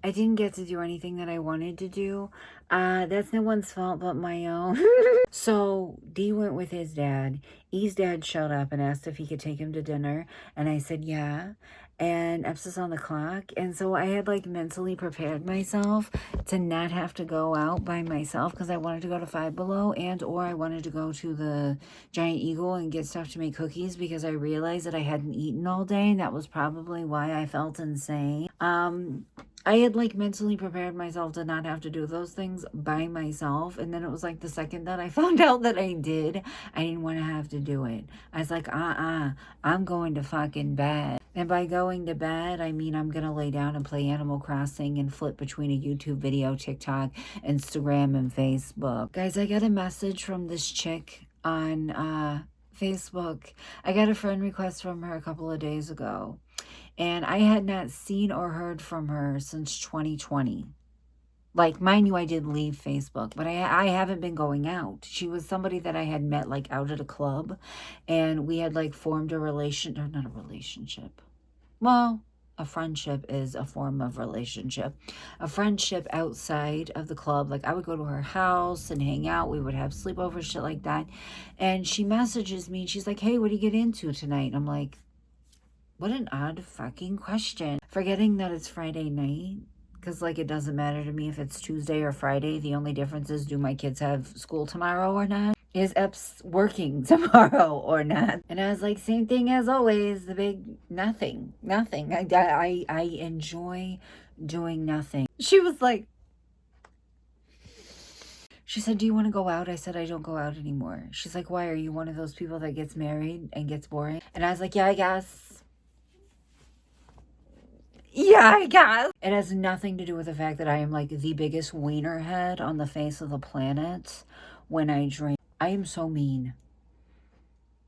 I didn't get to do anything that I wanted to do. That's no one's fault but my own. So D went with his dad. E's dad showed up and asked if he could take him to dinner. And I said, yeah. And Epps is on the clock. And so I had like mentally prepared myself to not have to go out by myself because I wanted to go to Five Below or I wanted to go to the Giant Eagle and get stuff to make cookies because I realized that I hadn't eaten all day. And that was probably why I felt insane. I had like mentally prepared myself to not have to do those things by myself. And then it was like the second that I found out that I did, I didn't want to have to do it. I was like, I'm going to fucking bed. And by going to bed, I mean I'm going to lay down and play Animal Crossing and flip between a YouTube video, TikTok, Instagram, and Facebook. Guys, I got a message from this chick on Facebook. I got a friend request from her a couple of days ago. And I had not seen or heard from her since 2020. Like, mind you, I did leave Facebook, but I haven't been going out. She was somebody that I had met, like, out at a club. And we had, like, formed a relationship. Or not a relationship. Well, a friendship is a form of relationship. A friendship outside of the club. Like, I would go to her house and hang out. We would have sleepovers, shit like that. And she messages me, and she's like, hey, what do you get into tonight? And I'm like, what an odd fucking question. Forgetting that it's Friday night. Because, like, it doesn't matter to me if it's Tuesday or Friday. The only difference is, do my kids have school tomorrow or not? Is Epps working tomorrow or not? And I was like, same thing as always. The big nothing. Nothing. I enjoy doing nothing. She was like, she said, do you want to go out? I said, I don't go out anymore. She's like, why? Are you one of those people that gets married and gets boring? And I was like, yeah, I guess. Yeah, I guess. It has nothing to do with the fact that I am like the biggest wiener head on the face of the planet when I drink. I am so mean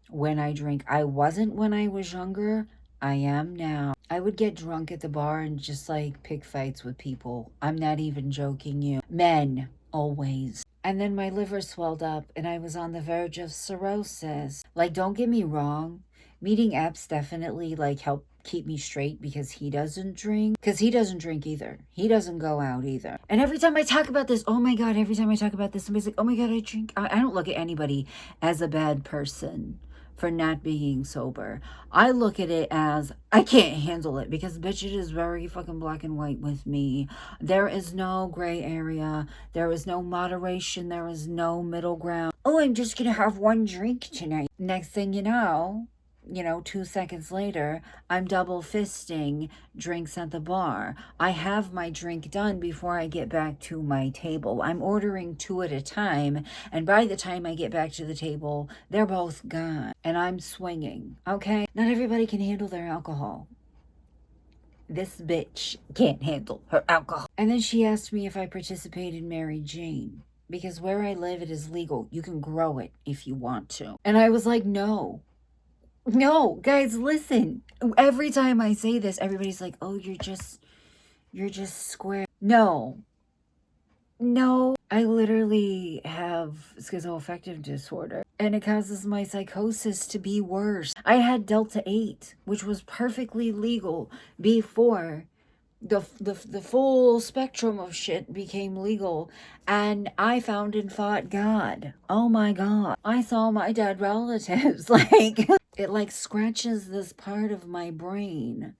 when I drink. I wasn't when I was younger. I am now. I would get drunk at the bar and just like pick fights with people. I'm not even joking you. Men, always. And then my liver swelled up and I was on the verge of cirrhosis. Like, don't get me wrong. Meeting Epps definitely like helped keep me straight because he doesn't drink. Because he doesn't drink either. He doesn't go out either. And every time I talk about this, oh my God, every time I talk about this, somebody's like, oh my God, I drink. I don't look at anybody as a bad person for not being sober. I look at it as I can't handle it because bitch, it is very fucking black and white with me. There is no gray area. There is no moderation. There is no middle ground. Oh, I'm just gonna have one drink tonight. Next thing you know, 2 seconds later, I'm double fisting drinks at the bar. I have my drink done before I get back to my table. I'm ordering 2 at a time, and by the time I get back to the table, they're both gone, and I'm swinging, okay? Not everybody can handle their alcohol. This bitch can't handle her alcohol. And then she asked me if I participated in Mary Jane. Because where I live, it is legal. You can grow it if you want to. And I was like, no. No, guys, listen. Every time I say this, everybody's like, oh, you're just square. No, I literally have schizoaffective disorder and it causes my psychosis to be worse. I had Delta 8, which was perfectly legal before the full spectrum of shit became legal, and I found and fought God. Oh my God. I saw my dead relatives. Like, it like scratches this part of my brain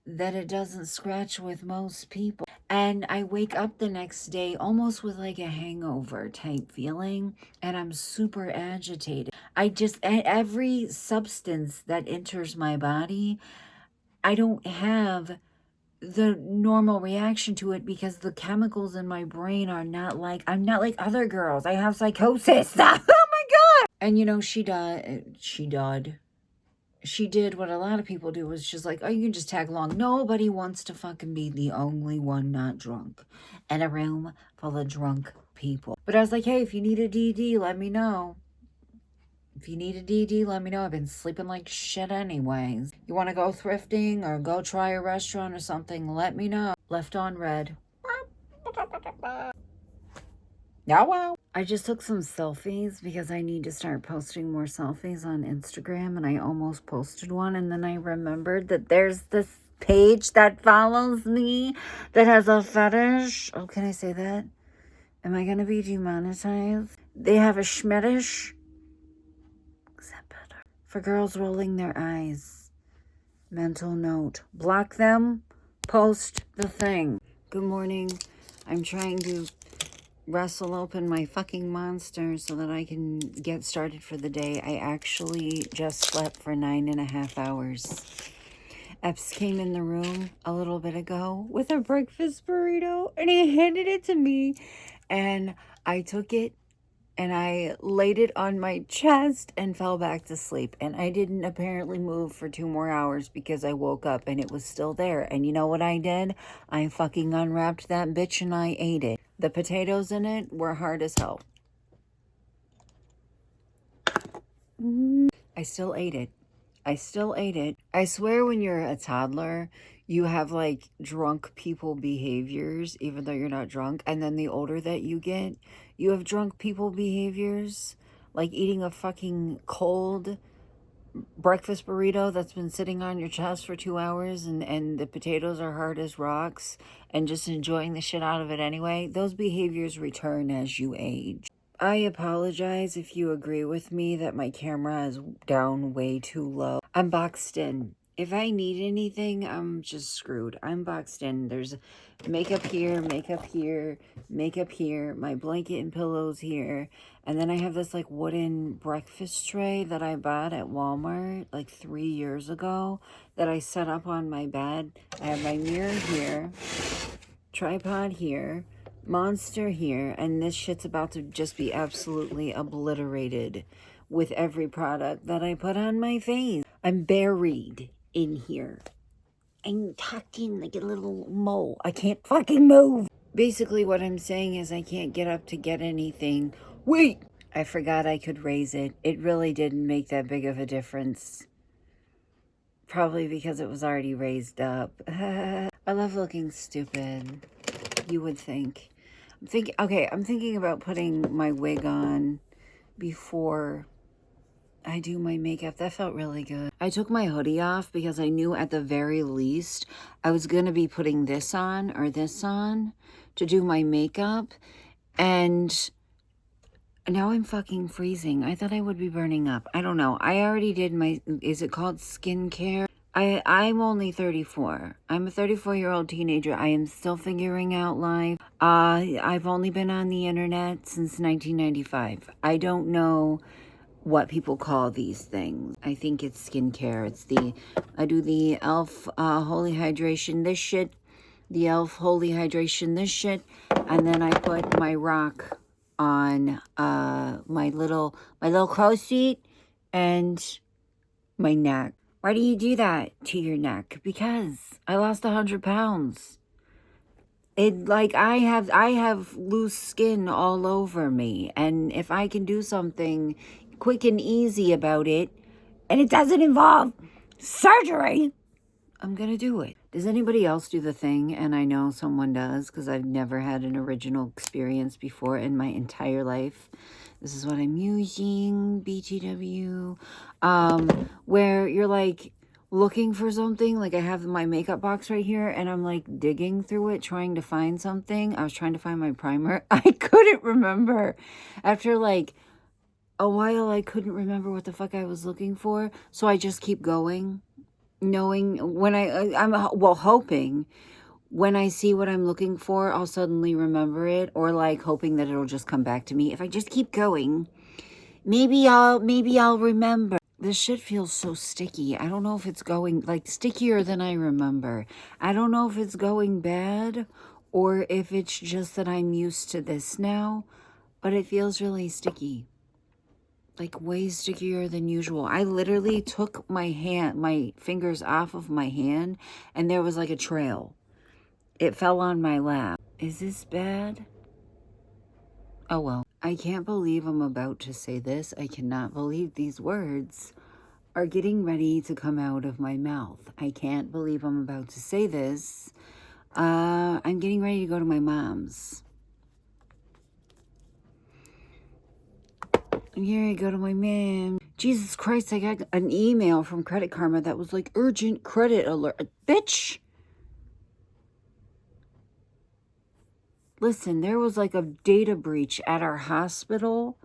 that it doesn't scratch with most people. And I wake up the next day almost with like a hangover type feeling, and I'm super agitated. Every substance that enters my body, I don't have the normal reaction to it because the chemicals in my brain are not like, I'm not like other girls. I have psychosis. Oh my God. And she did what a lot of people do, was just like, oh, you can just tag along. Nobody wants to fucking be the only one not drunk in a room full of drunk people. But I was like, hey, if you need a DD, let me know. If you need a DD, let me know. I've been sleeping like shit anyways. You want to go thrifting or go try a restaurant or something, let me know. Left on red. Now, wow. I just took some selfies because I need to start posting more selfies on Instagram, and I almost posted one, and then I remembered that there's this page that follows me that has a fetish. Oh, can I say that? Am I going to be demonetized? They have a schmetish. Is that better? For girls rolling their eyes. Mental note. Block them. Post the thing. Good morning. I'm trying to wrestle open my fucking monster so that I can get started for the day. I actually just slept for 9.5 hours. Epps came in the room a little bit ago with a breakfast burrito and he handed it to me and I took it and I laid it on my chest and fell back to sleep. And I didn't apparently move for 2 more hours because I woke up and it was still there. And you know what I did? I fucking unwrapped that bitch and I ate it. The potatoes in it were hard as hell. I still ate it. I still ate it. I swear when you're a toddler, you have like drunk people behaviors, even though you're not drunk. And then the older that you get, you have drunk people behaviors, like eating a fucking cold breakfast burrito that's been sitting on your chest for 2 hours and the potatoes are hard as rocks and just enjoying the shit out of it anyway. Those behaviors return as you age. I apologize if you agree with me that my camera is down way too low. I'm boxed in. If I need anything, I'm just screwed. I'm boxed in. There's makeup here, makeup here, makeup here, my blanket and pillows here. And then I have this like wooden breakfast tray that I bought at Walmart like 3 years ago that I set up on my bed. I have my mirror here, tripod here, monster here, and this shit's about to just be absolutely obliterated with every product that I put on my face. I'm buried in here. I'm tucked in like a little mole. I can't fucking move. Basically what I'm saying is I can't get up to get anything. Wait! I forgot I could raise it. It really didn't make that big of a difference. Probably because it was already raised up. I love looking stupid. You would think. I'm thinking about putting my wig on before I do my makeup. That felt really good. I took my hoodie off because I knew at the very least I was going to be putting this on or this on to do my makeup. And now I'm fucking freezing. I thought I would be burning up. I don't know. I already did my, is it called skincare? I'm only 34. I'm a 34-year-old teenager. I am still figuring out life. I've only been on the internet since 1995. I don't know what people call these things. I think it's skincare. I do the e.l.f. Holy Hydration this shit, the e.l.f. Holy Hydration this shit, and then I put my rock on my little crow's feet and my neck. Why do you do that to your neck? Because I lost 100 pounds. I have loose skin all over me, and if I can do something quick and easy about it, and it doesn't involve surgery, I'm gonna do it. Does anybody else do the thing? And I know someone does because I've never had an original experience before in my entire life. This is what I'm using, BTW, where you're like looking for something. Like I have my makeup box right here and I'm like digging through it, trying to find something. I was trying to find my primer. I couldn't remember. After like a while, I couldn't remember what the fuck I was looking for. So I just keep going, knowing when I'm hoping when I see what I'm looking for, I'll suddenly remember it, or like hoping that it'll just come back to me. If I just keep going, maybe I'll remember. This shit feels so sticky. I don't know if it's going like stickier than I remember. I don't know if it's going bad or if it's just that I'm used to this now, but it feels really sticky. Like way stickier than usual. I literally took my fingers off of my hand and there was like a trail. It fell on my lap. Is this bad? Oh well. I can't believe I'm about to say this. I cannot believe these words are getting ready to come out of my mouth. I can't believe I'm about to say this. I'm getting ready to go to my mom's. here I go to my mom. Jesus Christ, I got an email from Credit Karma that was like, urgent credit alert. Bitch! Listen, there was like a data breach at our hospital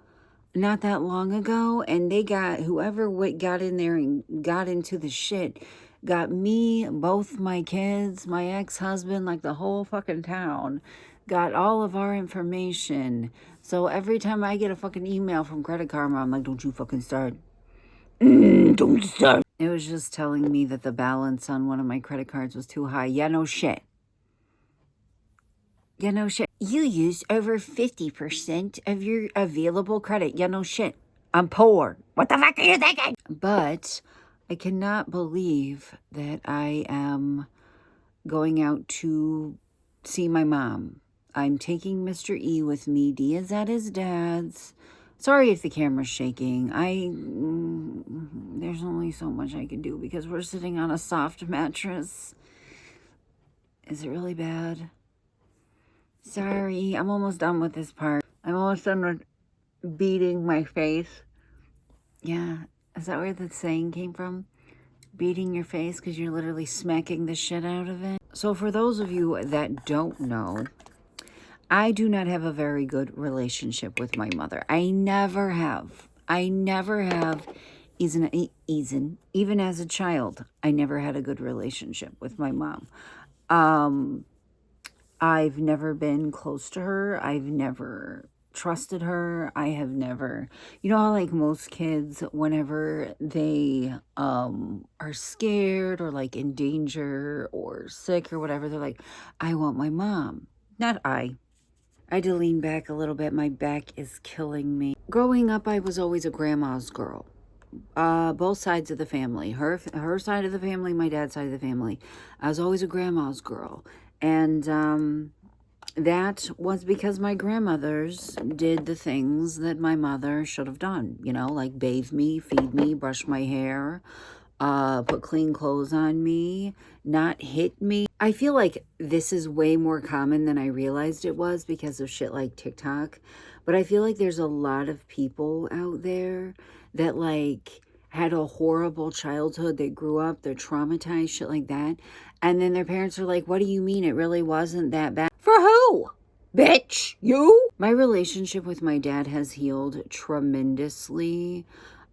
not that long ago, and they got, whoever got in there and got into the shit, got me, both my kids, my ex-husband, like the whole fucking town, got all of our information. So every time I get a fucking email from Credit Karma, I'm like, don't you fucking start. Don't start. It was just telling me that the balance on one of my credit cards was too high. Yeah, no shit. Yeah, no shit. You used over 50% of your available credit. Yeah, no shit. I'm poor. What the fuck are you thinking? But I cannot believe that I am going out to see my mom. I'm taking Mr. E with me. D is at his dad's. Sorry if the camera's shaking. There's only so much I can do because we're sitting on a soft mattress. Is it really bad? Sorry, I'm almost done with this part. I'm almost done with beating my face. Yeah, is that where the saying came from? Beating your face because you're literally smacking the shit out of it. So for those of you that don't know, I do not have a very good relationship with my mother. I never have. I never have. Even as a child, I never had a good relationship with my mom. I've never been close to her. I've never trusted her. I have never, you know how like most kids, whenever they are scared or like in danger or sick or whatever, they're like, I want my mom. Not I. I had to lean back a little bit. My back is killing me. Growing up, I was always a grandma's girl. Both sides of the family. Her side of the family, my dad's side of the family. I was always a grandma's girl. And that was because my grandmothers did the things that my mother should have done. You know, like bathe me, feed me, brush my hair, put clean clothes on me, not hit me. I feel like this is way more common than I realized it was because of shit like TikTok. But I feel like there's a lot of people out there that like had a horrible childhood. They grew up, they're traumatized, shit like that. And then their parents are like, what do you mean it really wasn't that bad? For who? Bitch, you? My relationship with my dad has healed tremendously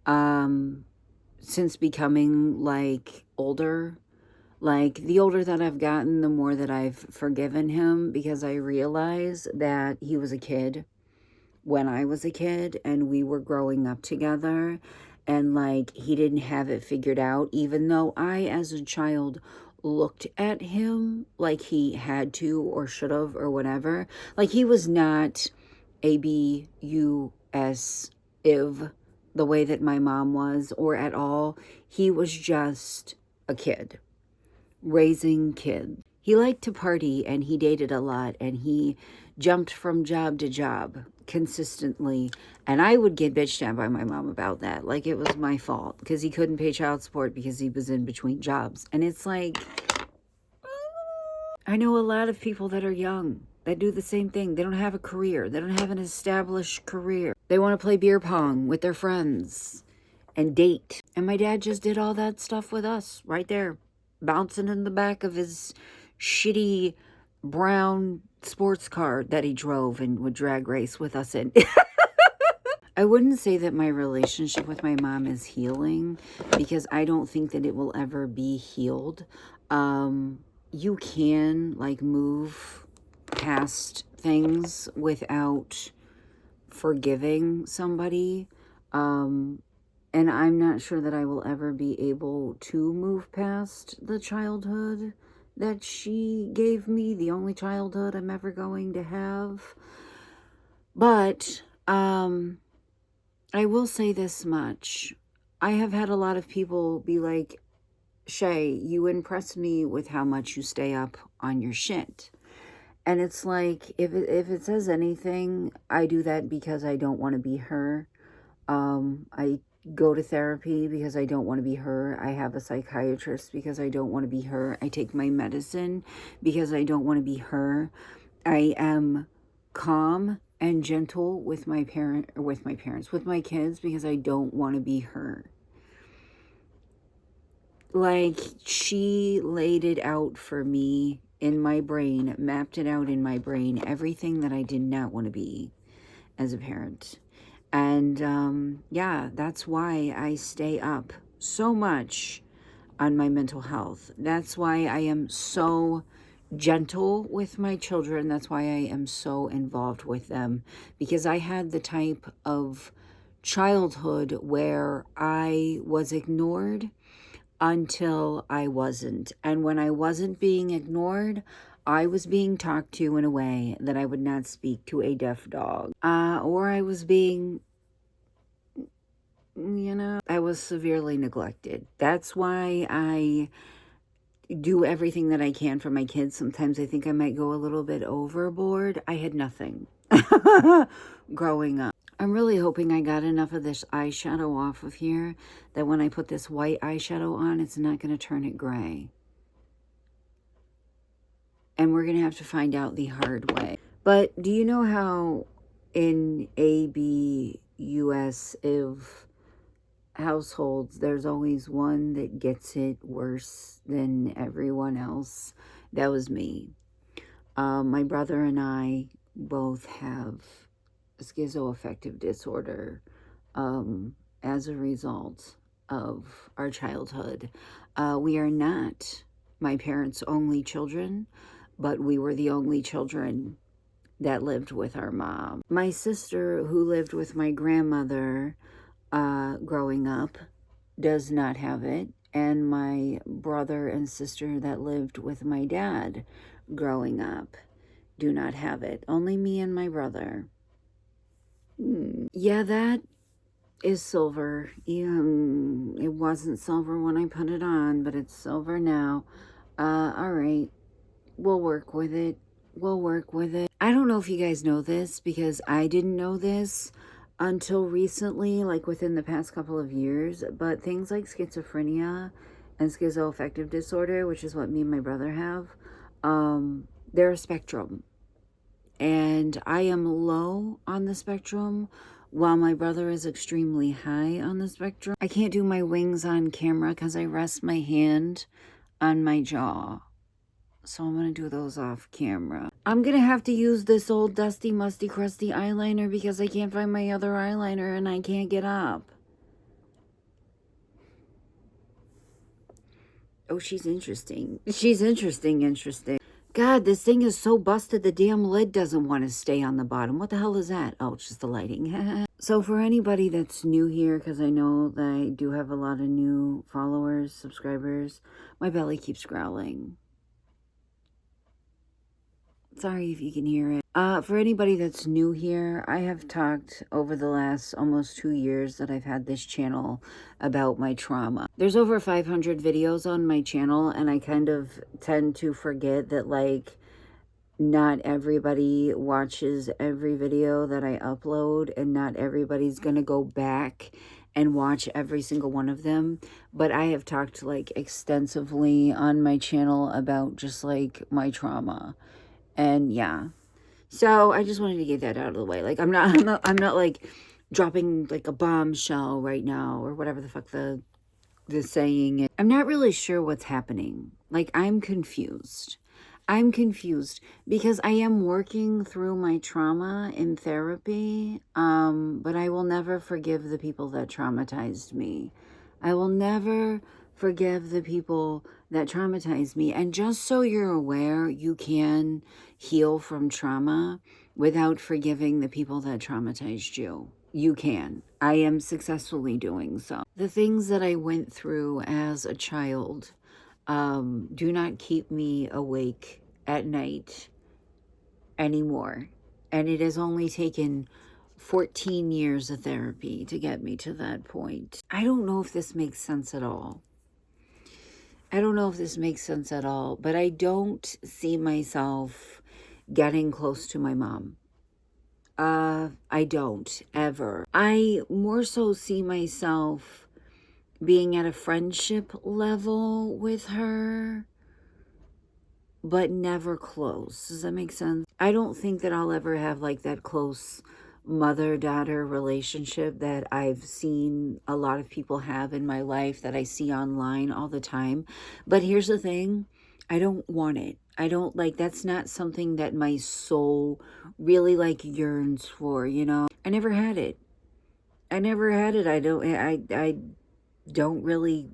since becoming like older. Like the older that I've gotten, the more that I've forgiven him because I realize that he was a kid when I was a kid and we were growing up together and like he didn't have it figured out, even though I as a child looked at him like he had to or should have or whatever. Like he was not ABUS IV the way that my mom was or at all. He was just a kid raising kids. He liked to party and he dated a lot and he jumped from job to job consistently. And I would get bitched at by my mom about that. Like it was my fault because he couldn't pay child support because he was in between jobs. And it's like, I know a lot of people that are young that do the same thing. They don't have a career. They don't have an established career. They want to play beer pong with their friends and date. And my dad just did all that stuff with us right there, bouncing in the back of his shitty brown sports car that he drove and would drag race with us in. I wouldn't say that my relationship with my mom is healing because I don't think that it will ever be healed. You can like move past things without forgiving somebody. And I'm not sure that I will ever be able to move past the childhood that she gave me, the only childhood I'm ever going to have. But I will say this much. I have had a lot of people be like, Shay, you impress me with how much you stay up on your shit. And it's like, if it says anything, I do that because I don't want to be her. I go to therapy because I don't want to be her. I have a psychiatrist because I don't want to be her. I take my medicine because I don't want to be her. I am calm and gentle with my with my kids, because I don't want to be her. Like, she laid it out for me in my brain, mapped it out in my brain, everything that I did not want to be as a parent. And yeah, that's why I stay up so much on my mental health. That's why I am so gentle with my children. That's why I am so involved with them, because I had the type of childhood where I was ignored until I wasn't. And when I wasn't being ignored, I was being talked to in a way that I would not speak to a deaf dog. Or I was being, I was severely neglected. That's why I do everything that I can for my kids. Sometimes I think I might go a little bit overboard. I had nothing growing up. I'm really hoping I got enough of this eyeshadow off of here that when I put this white eyeshadow on, it's not going to turn it gray. And we're going to have to find out the hard way. But do you know how in abusive households, there's always one that gets it worse than everyone else? That was me. My brother and I both have schizoaffective disorder as a result of our childhood. We are not my parents' only children, but we were the only children that lived with our mom. My sister, who lived with my grandmother growing up, does not have it, and my brother and sister that lived with my dad growing up do not have it. Only me and my brother. Yeah, that is silver. It wasn't silver when I put it on, but it's silver now. All right. We'll work with it. I don't know if you guys know this, because I didn't know this until recently, like within the past couple of years, but things like schizophrenia and schizoaffective disorder, which is what me and my brother have, they're a spectrum. And I am low on the spectrum, while my brother is extremely high on the spectrum. I can't do my wings on camera because I rest my hand on my jaw. So I'm going to do those off camera. I'm going to have to use this old dusty, musty, crusty eyeliner because I can't find my other eyeliner and I can't get up. Oh, she's interesting. She's interesting. God, this thing is so busted, the damn lid doesn't want to stay on the bottom. What the hell is that? Oh, it's just the lighting. So for anybody that's new here, because I know that I do have a lot of new followers, subscribers, my belly keeps growling. Sorry if you can hear it. For anybody that's new here, I have talked over the last almost 2 years that I've had this channel about my trauma. There's over 500 videos on my channel, and I kind of tend to forget that, like, not everybody watches every video that I upload, and not everybody's gonna go back and watch every single one of them. But I have talked, like, extensively on my channel about just, like, my trauma. And yeah, so I just wanted to get that out of the way. Like, I'm not like dropping like a bombshell right now, or whatever the fuck the saying is. I'm not really sure what's happening. Like, I'm confused because I am working through my trauma in therapy. But I will never forgive the people that traumatized me. I will never forgive the people that traumatized me. And just so you're aware, you can heal from trauma without forgiving the people that traumatized you. You can. I am successfully doing so. The things that I went through as a child do not keep me awake at night anymore. And it has only taken 14 years of therapy to get me to that point. I don't know if this makes sense at all. But I don't see myself getting close to my mom. I don't, ever. I more so see myself being at a friendship level with her. but never close. Does that make sense? I don't think that I'll ever have like that close mother-daughter relationship that I've seen a lot of people have in my life, that I see online all the time. But here's the thing, I don't want it. I don't like, that's not something that my soul really like yearns for, you know? I never had it. I never had it. I don't really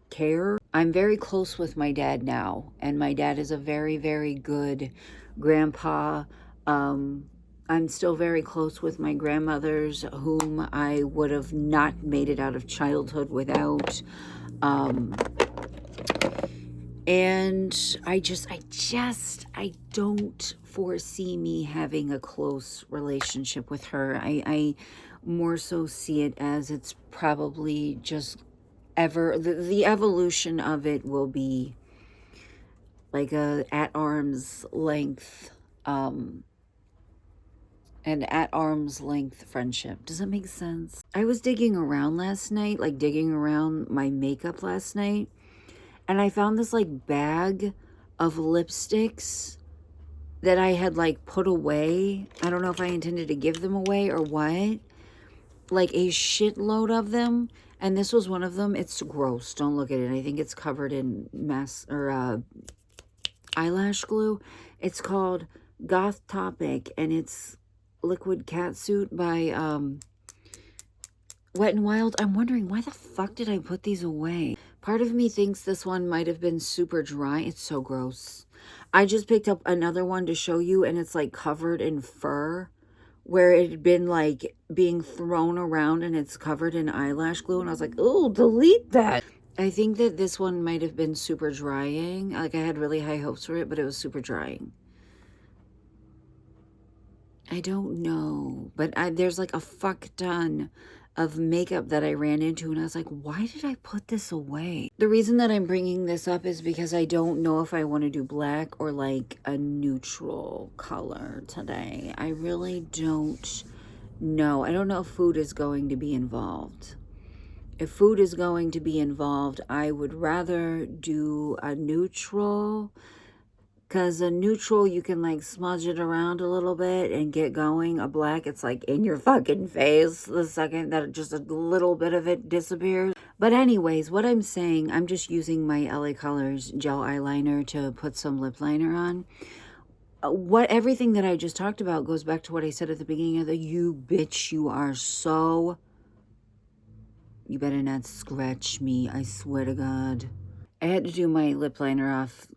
care. I'm very close with my dad now, and my dad is a very, very good grandpa. I'm still very close with my grandmothers, whom I would have not made it out of childhood without. And I don't foresee me having a close relationship with her. I more so see it as it's probably just the evolution of it will be like a at arm's length, an at arm's length friendship. Does that make sense? I was digging around last night, like digging around my makeup last night, and I found this like bag of lipsticks that I had like put away. I don't know if I intended to give them away or what. Like a shitload of them, and this was one of them. It's gross. Don't look at it. I think it's covered in eyelash glue. It's called Goth Topic, and it's Liquid Catsuit by Wet n Wild. I'm wondering, why the fuck did I put these away? Part of me thinks this one might have been super dry. It's so gross. I just picked up another one to show you, and it's like covered in fur, where it had been like being thrown around and it's covered in eyelash glue. And I was like, oh, delete that. I think that this one might have been super drying. Like I had really high hopes for it, but it was super drying. I don't know. But there's like a fuck ton of makeup that I ran into, and I was like, why did I put this away? The reason that I'm bringing this up is because I don't know if I want to do black or like a neutral color today. I really don't know. I don't know if food is going to be involved. If food is going to be involved, I would rather do a neutral, because a neutral, you can like smudge it around a little bit and get going. A black, it's like in your fucking face the second that just a little bit of it disappears. But anyways, what I'm saying, I'm just using my LA Colors gel eyeliner to put some lip liner on. Everything that I just talked about goes back to what I said at the beginning of the, you bitch, you are so, you better not scratch me, I swear to God. I had to do my lip liner off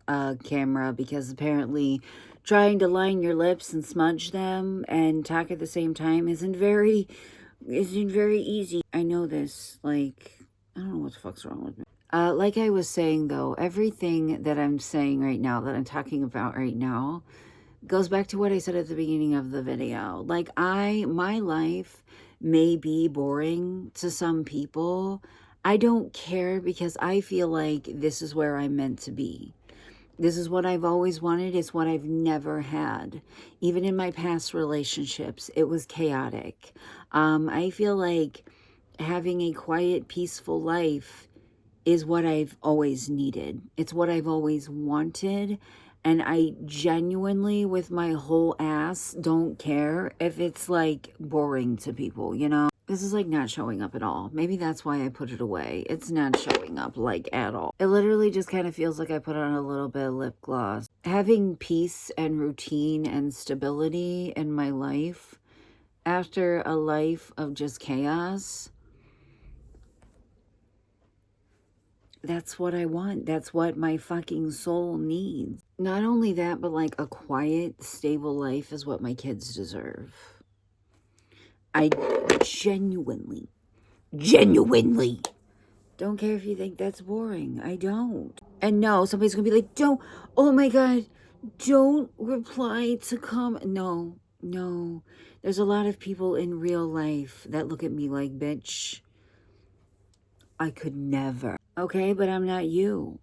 camera because apparently trying to line your lips and smudge them and talk at the same time isn't very easy. I know this, like, I don't know what the fuck's wrong with me. Like I was saying though, everything that I'm saying right now, that I'm talking about right now, goes back to what I said at the beginning of the video. Like my life may be boring to some people. I don't care, because I feel like this is where I'm meant to be. This is what I've always wanted. It's what I've never had. Even in my past relationships, it was chaotic. I feel like having a quiet, peaceful life is what I've always needed. It's what I've always wanted. And I genuinely, with my whole ass, don't care if it's like boring to people, you know? This is like not showing up at all. Maybe that's why I put it away. It's not showing up like at all. It literally just kind of feels like I put on a little bit of lip gloss. Having peace and routine and stability in my life after a life of just chaos, that's what I want. That's what my fucking soul needs. Not only that, but like a quiet, stable life is what my kids deserve. I genuinely don't care if you think that's boring. I don't. And no, somebody's gonna be like, don't, oh my God, don't reply to comment. No. There's a lot of people in real life that look at me like, bitch, I could never. Okay, but I'm not you.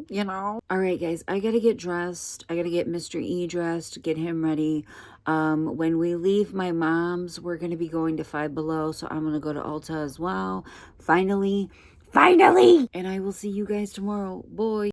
You know? All right, guys, I gotta get dressed. I gotta get Mr. E dressed, get him ready. When we leave my mom's, we're gonna be going to Five Below, so I'm gonna go to Ulta as well. Finally. And I will see you guys tomorrow. Boy.